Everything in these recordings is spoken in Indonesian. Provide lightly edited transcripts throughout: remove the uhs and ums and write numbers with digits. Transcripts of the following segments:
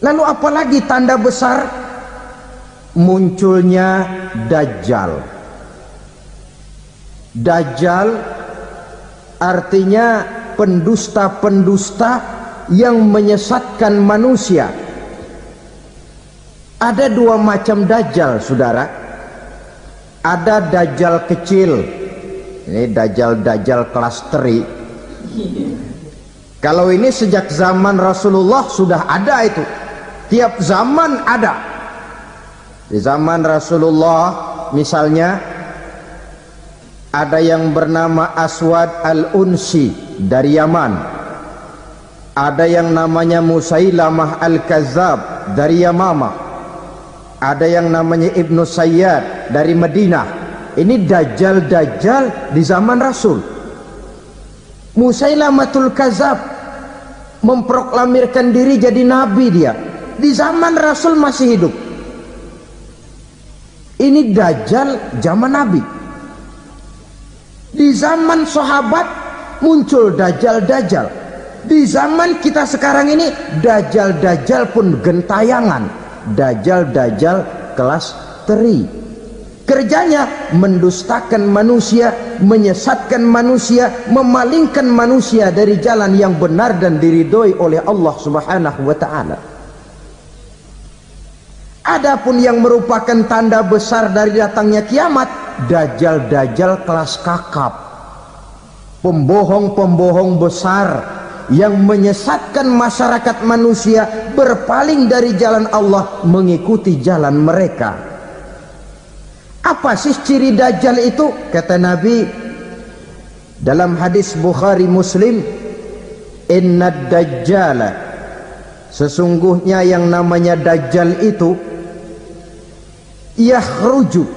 Lalu apalagi tanda besar? Munculnya Dajjal. Dajjal artinya pendusta-pendusta yang menyesatkan manusia. Ada dua macam Dajjal, saudara. Ada Dajjal kecil, ini Dajjal kelas teri. Kalau ini sejak zaman Rasulullah sudah ada itu. Tiap zaman ada. Di zaman Rasulullah misalnya ada yang bernama Aswad al-Unsi dari Yaman. Ada yang namanya Musailamah al-Kazzab dari Yamama. Ada yang namanya Ibnu Sayyad dari Madinah. Ini Dajjal-Dajjal di zaman Rasul. Musailamatul Kazzab memproklamirkan diri jadi nabi dia. Di zaman Rasul masih hidup. Ini Dajjal zaman Nabi. Di zaman sahabat muncul Dajjal-Dajjal. Di zaman kita sekarang ini Dajjal-Dajjal pun gentayangan. Dajjal-Dajjal kelas teri. Kerjanya mendustakan manusia, menyesatkan manusia, memalingkan manusia dari jalan yang benar dan diridhoi oleh Allah Subhanahu wa taala. Adapun yang merupakan tanda besar dari datangnya kiamat, Dajjal-Dajjal kelas kakap, pembohong-pembohong besar yang menyesatkan masyarakat manusia berpaling dari jalan Allah mengikuti jalan mereka. Apa sih ciri Dajjal itu? Kata Nabi dalam hadis Bukhari Muslim, innad dajjala, sesungguhnya yang namanya Dajjal itu yakhruju,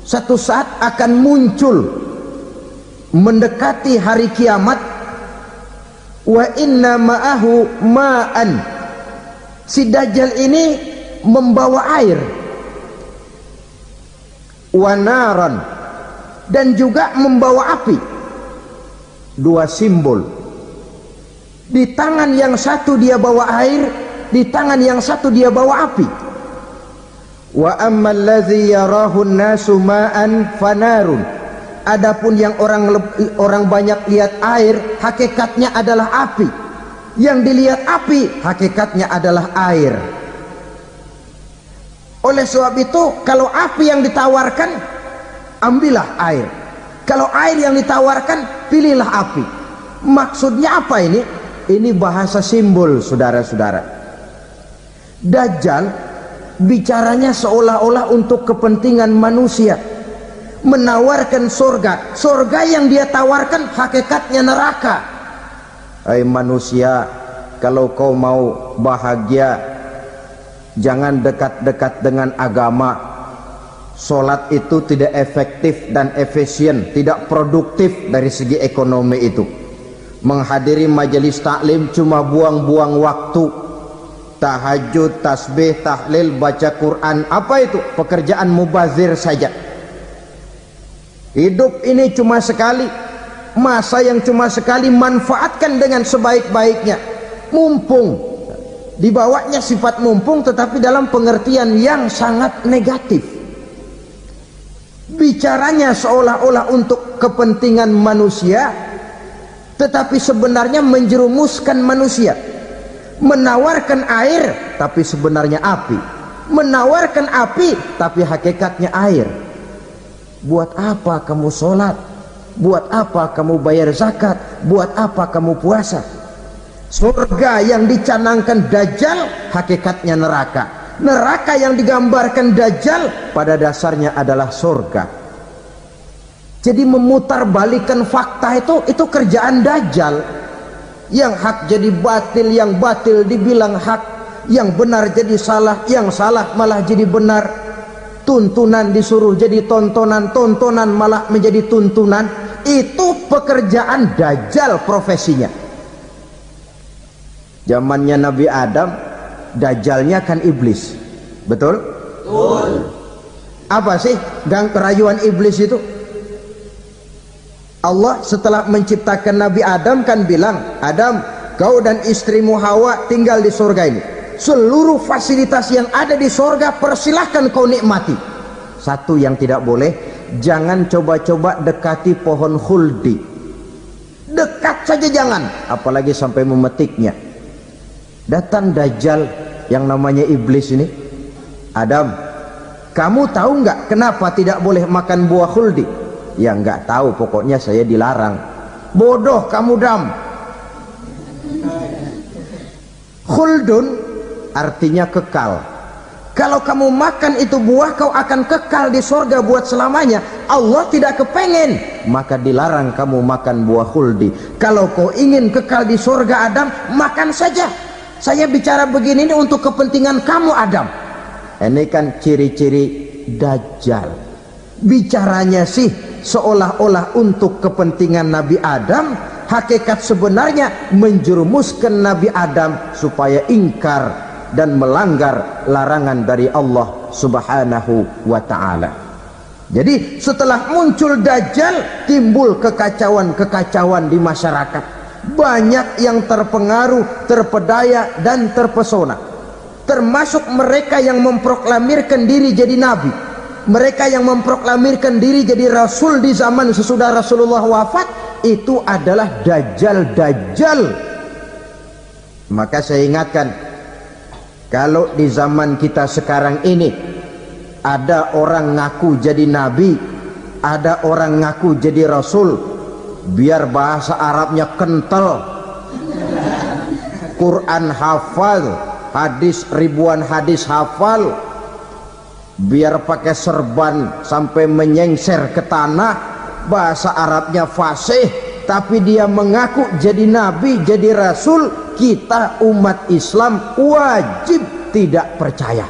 satu saat akan muncul mendekati hari kiamat. Wa inna ma'ahu ma'an, si Dajjal ini membawa air, wa naran, dan juga membawa api. Dua simbol. Di tangan yang satu dia bawa air, di tangan yang satu dia bawa api. Wa ammal ladzi yarahu an-nasu ma'an fanarun, adapun yang orang banyak lihat air, hakikatnya adalah api. Yang dilihat api, hakikatnya adalah air. Oleh sebab itu, kalau api yang ditawarkan, ambillah air. Kalau air yang ditawarkan, pilihlah api. Maksudnya apa ini? Ini bahasa simbol, saudara-saudara. Dajjal bicaranya seolah-olah untuk kepentingan manusia, menawarkan surga. Surga yang dia tawarkan hakikatnya neraka. Hai manusia, kalau kau mau bahagia, jangan dekat-dekat dengan agama. Solat itu tidak efektif dan efisien, tidak produktif dari segi ekonomi itu. Menghadiri majelis taklim cuma buang-buang waktu. Tahajud, tasbih, tahlil, baca Quran, apa itu? Pekerjaan mubazir saja. Hidup ini cuma sekali, masa yang cuma sekali, manfaatkan dengan sebaik-baiknya. Mumpung, dibawanya sifat mumpung tetapi dalam pengertian yang sangat negatif. Bicaranya seolah-olah untuk kepentingan manusia, tetapi sebenarnya menjerumuskan manusia. Menawarkan air tapi sebenarnya api, menawarkan api tapi hakikatnya air. Buat apa kamu sholat? Buat apa kamu bayar zakat? Buat apa kamu puasa? Surga yang dicanangkan Dajjal hakikatnya neraka. Neraka yang digambarkan Dajjal pada dasarnya adalah surga. Jadi memutarbalikkan fakta itu kerjaan Dajjal. Yang hak jadi batil, yang batil dibilang hak, yang benar jadi salah, yang salah malah jadi benar. Tuntunan disuruh jadi tontonan, tontonan malah menjadi tuntunan. Itu pekerjaan Dajjal profesinya. Zamannya Nabi Adam, Dajjalnya kan iblis. Betul? Betul. Apa sih gang kerayuan iblis itu? Allah setelah menciptakan Nabi Adam kan bilang, Adam, kau dan istrimu Hawa tinggal di surga ini. seluruh fasilitas yang ada di sorga persilahkan kau nikmati. Satu yang tidak boleh, jangan coba-coba dekati pohon khuldi. Dekat saja jangan, apalagi sampai memetiknya. Datang Dajjal yang namanya iblis ini. Adam, kamu tahu nggak kenapa tidak boleh makan buah khuldi? Ya nggak tahu, pokoknya saya dilarang. Bodoh kamu Dam. Khuldun artinya kekal. Kalau kamu makan itu buah, kau akan kekal di sorga buat selamanya. Allah tidak kepengen, maka dilarang kamu makan buah khuldi. Kalau kau ingin kekal di sorga Adam, makan saja. Saya bicara begini ini untuk kepentingan kamu Adam. Ini kan ciri-ciri Dajjal. Bicaranya sih seolah-olah untuk kepentingan Nabi Adam, hakikat sebenarnya menjerumuskan Nabi Adam supaya ingkar dan melanggar larangan dari Allah Subhanahu wa ta'ala. Jadi setelah muncul Dajjal, timbul kekacauan-kekacauan di masyarakat. Banyak yang terpengaruh, terpedaya dan terpesona, termasuk mereka yang memproklamirkan diri jadi nabi, mereka yang memproklamirkan diri jadi rasul di zaman sesudah Rasulullah wafat. Itu adalah Dajjal. Maka saya ingatkan, kalau di zaman kita sekarang ini ada orang ngaku jadi nabi, ada orang ngaku jadi rasul, biar bahasa Arabnya kental, Quran hafal, hadis ribuan hadis hafal, biar pakai serban sampai menyengser ke tanah, bahasa Arabnya fasih, tapi dia mengaku jadi nabi, jadi rasul, kita umat Islam wajib tidak percaya,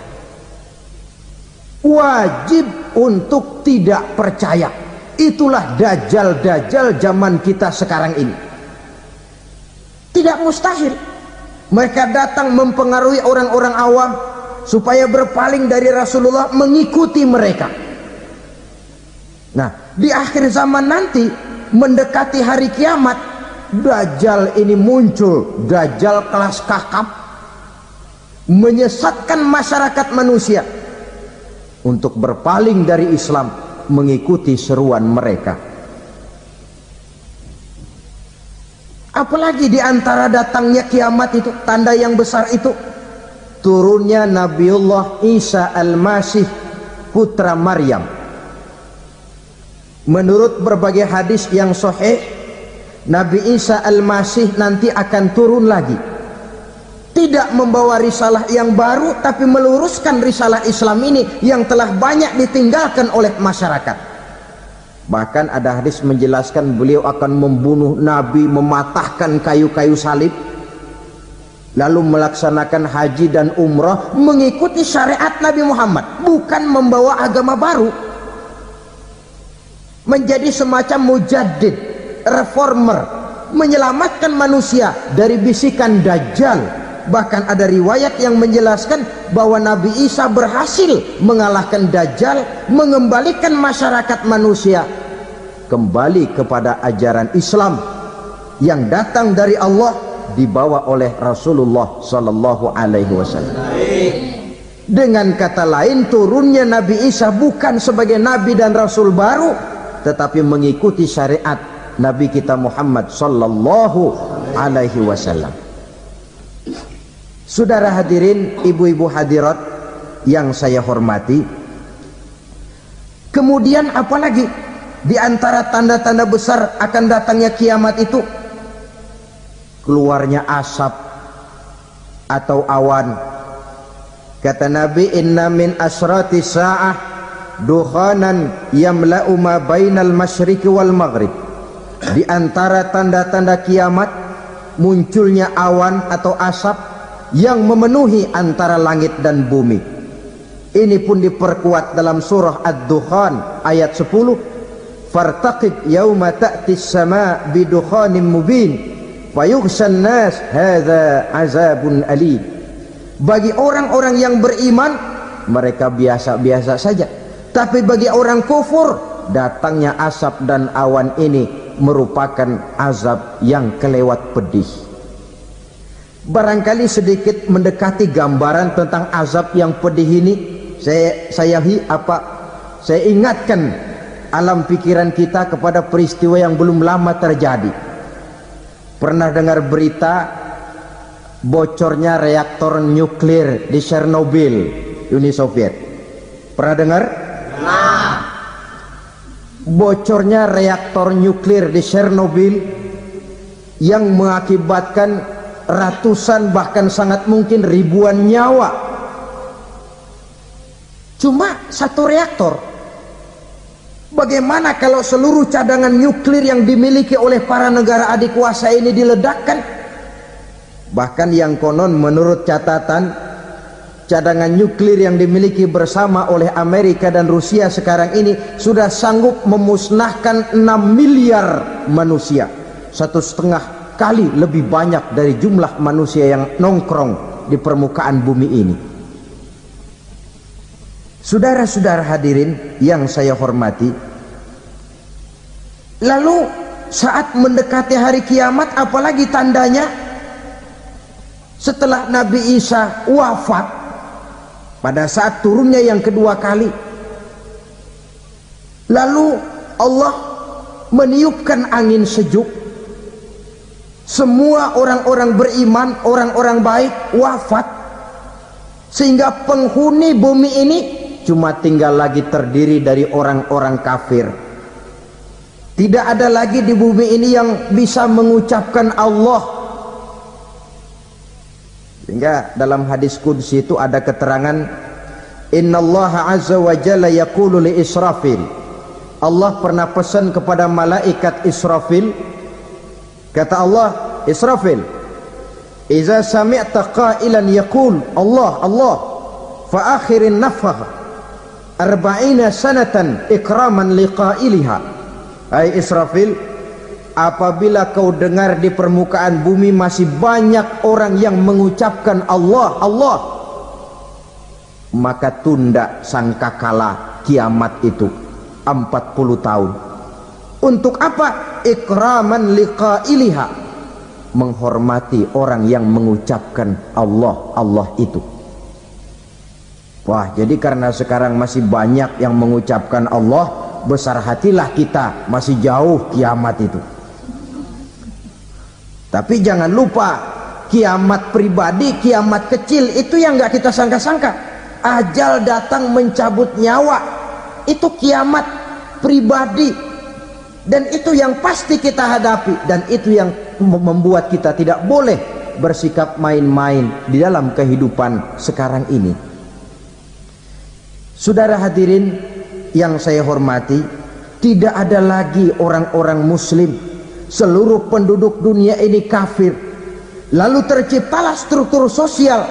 wajib untuk tidak percaya. Itulah dajjal zaman kita sekarang ini. Tidak mustahil mereka datang mempengaruhi orang-orang awam supaya berpaling dari Rasulullah, mengikuti mereka. Nah, di akhir zaman nanti mendekati hari kiamat, Dajjal ini muncul, Dajjal kelas kakap, menyesatkan masyarakat manusia untuk berpaling dari Islam, mengikuti seruan mereka. Apalagi di antara datangnya kiamat itu, tanda yang besar itu, turunnya Nabiullah Isa al-Masih, putra Maryam. Menurut berbagai hadis yang sahih, Nabi Isa al-Masih nanti akan turun lagi, tidak membawa risalah yang baru, tapi meluruskan risalah Islam ini yang telah banyak ditinggalkan oleh masyarakat. Bahkan ada hadis menjelaskan beliau akan membunuh Nabi, mematahkan kayu-kayu salib, lalu melaksanakan haji dan umrah mengikuti syariat Nabi Muhammad, bukan membawa agama baru, menjadi semacam mujaddid, reformer, menyelamatkan manusia dari bisikan Dajjal. Bahkan ada riwayat yang menjelaskan bahwa Nabi Isa berhasil mengalahkan Dajjal, mengembalikan masyarakat manusia kembali kepada ajaran Islam yang datang dari Allah, dibawa oleh Rasulullah sallallahu alaihi wasallam. Dengan kata lain, turunnya Nabi Isa bukan sebagai nabi dan rasul baru, tetapi mengikuti syariat Nabi kita Muhammad sallallahu alaihi wasallam. Saudara hadirin, ibu-ibu hadirat yang saya hormati, kemudian apalagi di antara tanda-tanda besar akan datangnya kiamat itu? Keluarnya asap atau awan. Kata Nabi, inna min asrati sa'ah dukhanan yamla'u ma bainal masyriqi wal maghrib. Di antara tanda-tanda kiamat munculnya awan atau asap yang memenuhi antara langit dan bumi. Ini pun diperkuat dalam surah Ad-Dukhan ayat 10, fartaqib yauma ta'tis sama bidukhanin mubin fayughshan nas hadza azabun alim. Bagi orang-orang yang beriman, mereka biasa-biasa saja, tapi bagi orang kufur, datangnya asap dan awan ini merupakan azab yang kelewat pedih. Barangkali sedikit mendekati gambaran tentang azab yang pedih ini. Saya ingatkan alam pikiran kita kepada peristiwa yang belum lama terjadi. Pernah dengar berita bocornya reaktor nuklir di Chernobyl, Uni Soviet? Pernah dengar? Nah, bocornya reaktor nuklir di Chernobyl yang mengakibatkan ratusan bahkan sangat mungkin ribuan nyawa. Cuma satu reaktor. Bagaimana kalau seluruh cadangan nuklir yang dimiliki oleh para negara adik kuasa ini diledakkan? Bahkan yang konon menurut catatan, cadangan nuklir yang dimiliki bersama oleh Amerika dan Rusia sekarang ini sudah sanggup memusnahkan 6 miliar manusia, 1,5 kali lebih banyak dari jumlah manusia yang nongkrong di permukaan bumi ini. Saudara-saudara hadirin yang saya hormati, lalu saat mendekati hari kiamat, apalagi tandanya setelah Nabi Isa wafat pada saat turunnya yang kedua kali, lalu Allah meniupkan angin sejuk. Semua orang-orang beriman, orang-orang baik wafat, sehingga penghuni bumi ini cuma tinggal lagi terdiri dari orang-orang kafir. Tidak ada lagi di bumi ini yang bisa mengucapkan Allah. Sehingga dalam hadis qudsi itu ada keterangan, innallaha azza wa jalla yaqulu li Israfil. Allah pernah pesan kepada malaikat Israfil. Kata Allah, Israfil, iza sami'ta qailan yaqul Allah Allah fa akhirin nafakh 40 sanatan ikraman liqailiha. Hai Israfil, apabila kau dengar di permukaan bumi masih banyak orang yang mengucapkan Allah Allah, maka tunda sangkakala kiamat itu 40 tahun. Untuk apa? Ikraman liqailiha, menghormati orang yang mengucapkan Allah Allah itu. Wah, jadi karena sekarang masih banyak yang mengucapkan Allah, besar hatilah kita, masih jauh kiamat itu. Tapi jangan lupa, kiamat pribadi, kiamat kecil itu yang gak kita sangka-sangka. Ajal datang mencabut nyawa, itu kiamat pribadi. Dan itu yang pasti kita hadapi, dan itu yang membuat kita tidak boleh bersikap main-main di dalam kehidupan sekarang ini. Saudara hadirin yang saya hormati, tidak ada lagi orang-orang muslim. Seluruh penduduk dunia ini kafir. Lalu terciptalah struktur sosial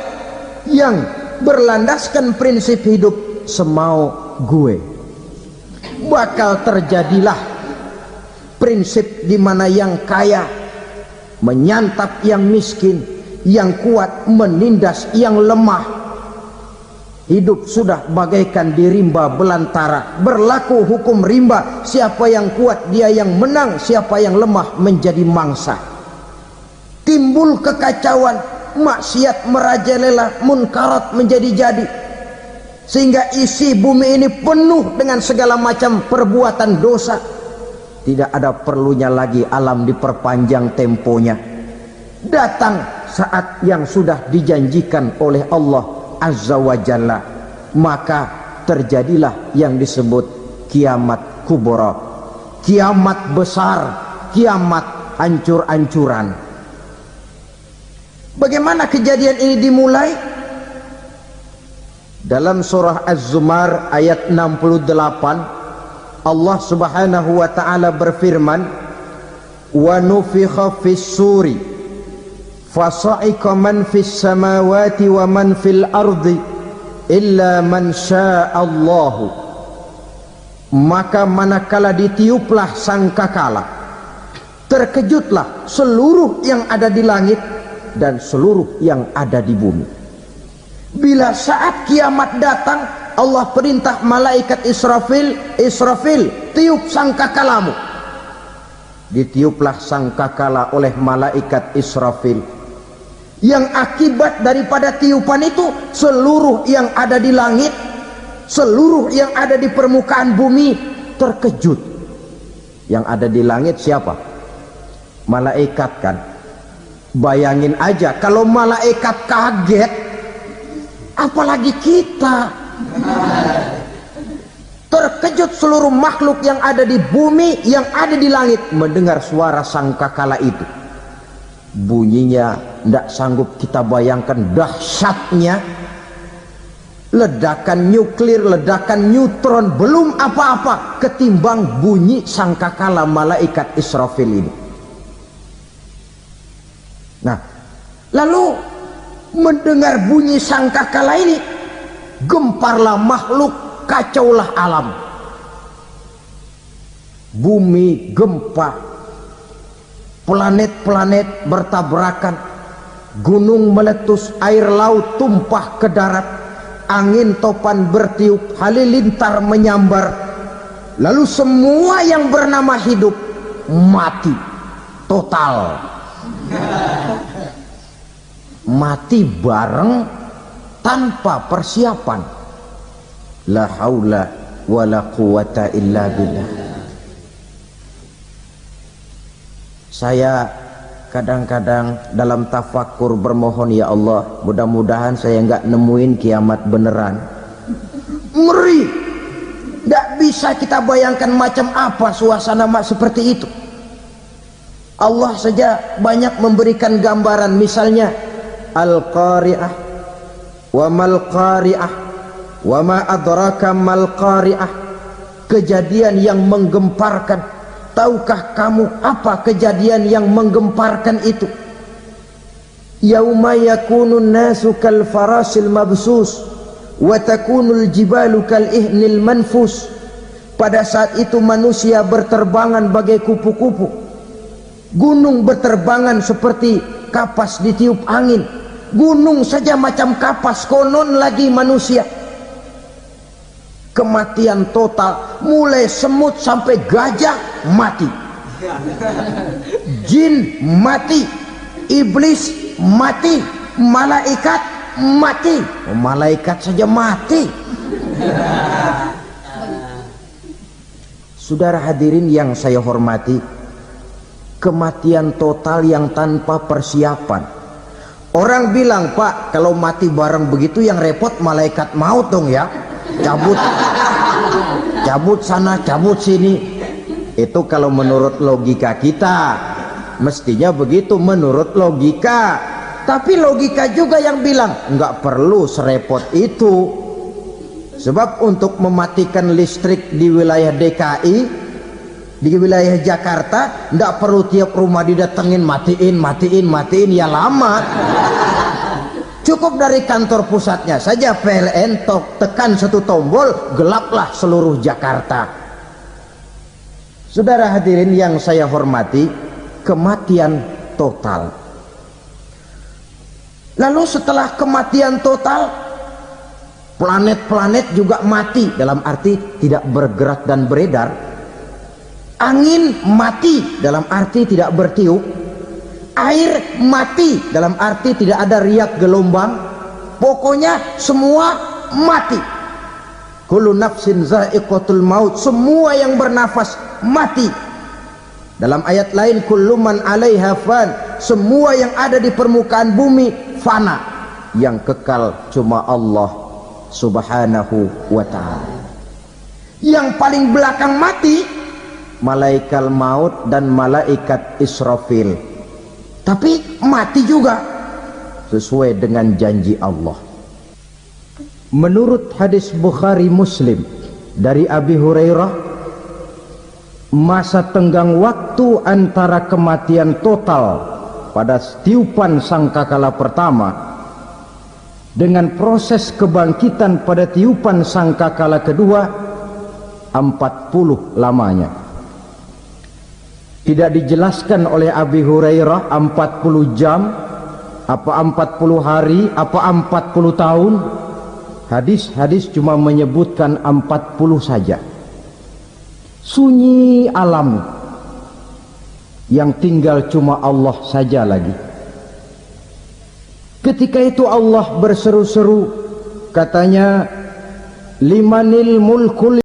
yang berlandaskan prinsip hidup semau gue. Bakal terjadilah prinsip di mana yang kaya menyantap yang miskin, yang kuat menindas yang lemah. Hidup sudah bagaikan di rimba belantara, berlaku hukum rimba. Siapa yang kuat dia yang menang, siapa yang lemah menjadi mangsa. Timbul kekacauan, maksiat merajalela, munkarat menjadi-jadi, sehingga isi bumi ini penuh dengan segala macam perbuatan dosa. Tidak ada perlunya lagi alam diperpanjang temponya. Datang saat yang sudah dijanjikan oleh Allah Azza wa Jalla, maka terjadilah yang disebut kiamat kubra, kiamat besar, kiamat hancur-hancuran. Bagaimana kejadian ini dimulai? Dalam surah Az-Zumar ayat 68, Allah subhanahu wa ta'ala berfirman, wa nufikha fis suri fasa'iqa man fis samawati wa man fil ardi illa man sya'allahu. Maka manakala ditiuplah sangkakala, terkejutlah seluruh yang ada di langit dan seluruh yang ada di bumi. Bila saat kiamat datang, Allah perintah malaikat Israfil, Israfil, tiup sangkakalamu. Ditiuplah sangkakala oleh malaikat Israfil. Yang akibat daripada tiupan itu, seluruh yang ada di langit, seluruh yang ada di permukaan bumi terkejut. Yang ada di langit siapa? Malaikat kan. Bayangin aja kalau malaikat kaget, apalagi kita. Terkejut seluruh makhluk yang ada di bumi, yang ada di langit mendengar suara sangkakala itu. Bunyinya tidak sanggup kita bayangkan dahsyatnya. Ledakan nuklir, ledakan neutron, belum apa-apa ketimbang bunyi sangkakala malaikat Israfil ini. Nah, lalu mendengar bunyi sangkakala ini, gemparlah makhluk, kacaulah alam. Bumi gempa, planet-planet bertabrakan, gunung meletus, air laut tumpah ke darat, angin topan bertiup, halilintar menyambar. Lalu semua yang bernama hidup mati total. Mati bareng tanpa persiapan. La haula wala quwata illa billah. Saya kadang-kadang dalam tafakur bermohon, ya Allah, mudah-mudahan saya nggak nemuin kiamat beneran. Ngeri, nggak bisa kita bayangkan macam apa suasana seperti itu. Allah saja banyak memberikan gambaran, misalnya Al-Qari'ah, wa mal qari'ah, wa ma adraka mal qari'ah. Kejadian yang menggemparkan. Tahukah kamu apa kejadian yang menggemparkan itu? Yauma yakunun nasu kal farasil mabsus wa takunul jibalu kal ihnil manfus. Pada saat itu manusia berterbangan bagai kupu-kupu, gunung berterbangan seperti kapas ditiup angin. Gunung saja macam kapas, konon lagi manusia. Kematian total, mulai semut sampai gajah mati, jin mati, iblis mati, malaikat mati. Malaikat saja mati. Saudara hadirin yang saya hormati, kematian total yang tanpa persiapan. Orang bilang, Pak, kalau mati bareng begitu yang repot malaikat maut dong ya, cabut sana, cabut sini. Itu kalau menurut logika kita, mestinya begitu menurut logika. Tapi logika juga yang bilang nggak perlu serepot itu. Sebab untuk mematikan listrik di wilayah DKI, di wilayah Jakarta, nggak perlu tiap rumah didatengin matiin, ya lama. Cukup dari kantor pusatnya saja PLN, tekan satu tombol, gelaplah seluruh Jakarta. Saudara hadirin yang saya hormati, kematian total. Lalu setelah kematian total, planet-planet juga mati, dalam arti tidak bergerak dan beredar. Angin mati, dalam arti tidak bertiup. Air mati, dalam arti tidak ada riak gelombang. Pokoknya semua mati. Kullu nafsin za'iqatul maut, semua yang bernafas mati. Dalam ayat lain, kullu man 'alaiha fan, semua yang ada di permukaan bumi fana. Yang kekal cuma Allah Subhanahu wa ta'ala. Yang paling belakang mati malaikat maut dan malaikat Israfil. Tapi mati juga sesuai dengan janji Allah. Menurut hadis Bukhari Muslim dari Abi Hurairah, masa tenggang waktu antara kematian total pada tiupan sangkakala pertama dengan proses kebangkitan pada tiupan sangkakala kedua 40 lamanya. Tidak dijelaskan oleh Abi Hurairah 40 jam, apa 40 hari, apa 40 tahun. Hadis-hadis cuma menyebutkan 40 saja. Sunyi alam, yang tinggal cuma Allah saja lagi. Ketika itu Allah berseru-seru, katanya, limanil mulkul